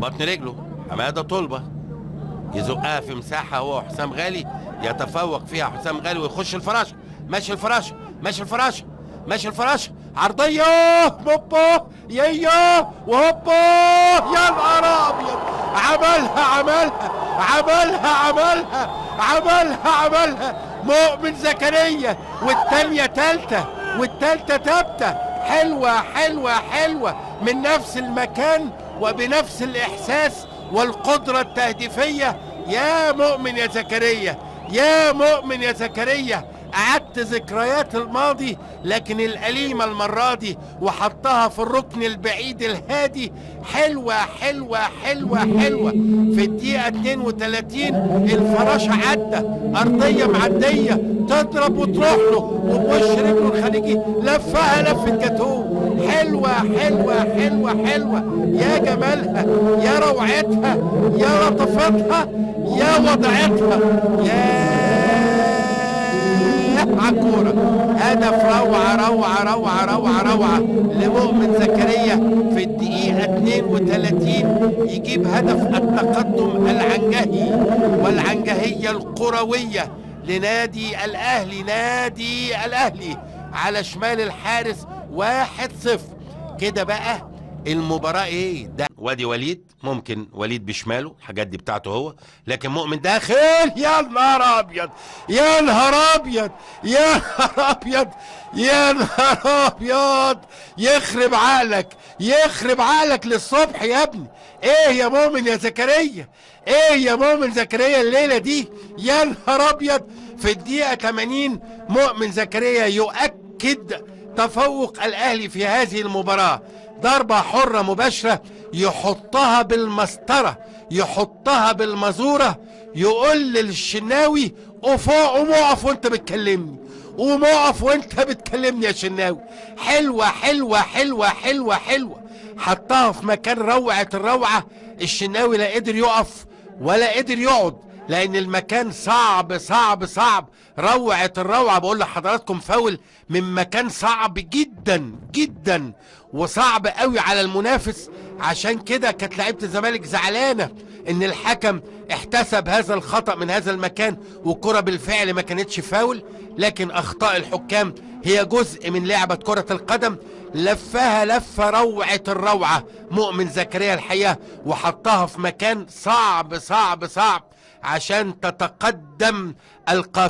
بطن رجله حماده طلبه، يزقها في مساحه هو وحسام غالي، يتفوق فيها حسام غالي ويخش الفراشه، ماشي الفراشه ماشي الفراشه ماشي الفراشه، عرضيه هوبا يا وهوبا، يا نهار ابيض، عملها مؤمن زكريا، والتانية تالتة والتالتة تابتة، حلوة من نفس المكان وبنفس الإحساس والقدرة التهديفية. يا مؤمن يا زكريا، يا مؤمن يا زكريا، أعدت ذكريات الماضي لكن الأليمة المرة دي وحطها في الركن البعيد الهادي. حلوة في الدقيقة 32 الفراشة عدى، أرضية معدية تضرب وتروح له وبوش رجله الخارجي لفها لفة جاتوه. حلوة يا جمالها، يا روعتها، يا لطفتها، يا وضعتها، يا عالكورة. هدف روعة لمؤمن زكريا في الدقيقة 32، يجيب هدف التقدم العنجهي والعنجهية الكروية لنادي الأهلي على شمال الحارس 1-0. كده بقى المباراة ايه ده؟ وادي وليد، ممكن وليد بشماله الحاجات دي بتاعته هو، لكن مؤمن داخل. يا نهار ابيض، يخرب عقلك للصبح يا ابني. ايه يا مؤمن زكريا الليلة دي؟ يا نهار ابيض. في الدقيقة 80 مؤمن زكريا يؤكد تفوق الاهلي في هذه المباراة. ضربة حرة مباشرة يحطها بالمسطرة، يحطها بالمزورة، يقول للشناوي قوم اقف وانت بتكلمني، يا شناوي. حلوة حطها في مكان روعة الروعة. الشناوي لا قدر يقف ولا قدر يقعد لان المكان صعب. روعة الروعة، بقول لحضراتكم فاول من مكان صعب جدا وصعب قوي على المنافس. عشان كده كانت لعيبة الزمالك زعلانة ان الحكم احتسب هذا الخطأ من هذا المكان، والكرة بالفعل ما كانتش فاول، لكن اخطاء الحكام هي جزء من لعبة كرة القدم. لفها لفة روعة الروعة مؤمن زكريا الحقيقة، وحطها في مكان صعب عشان تتقدم القافلة.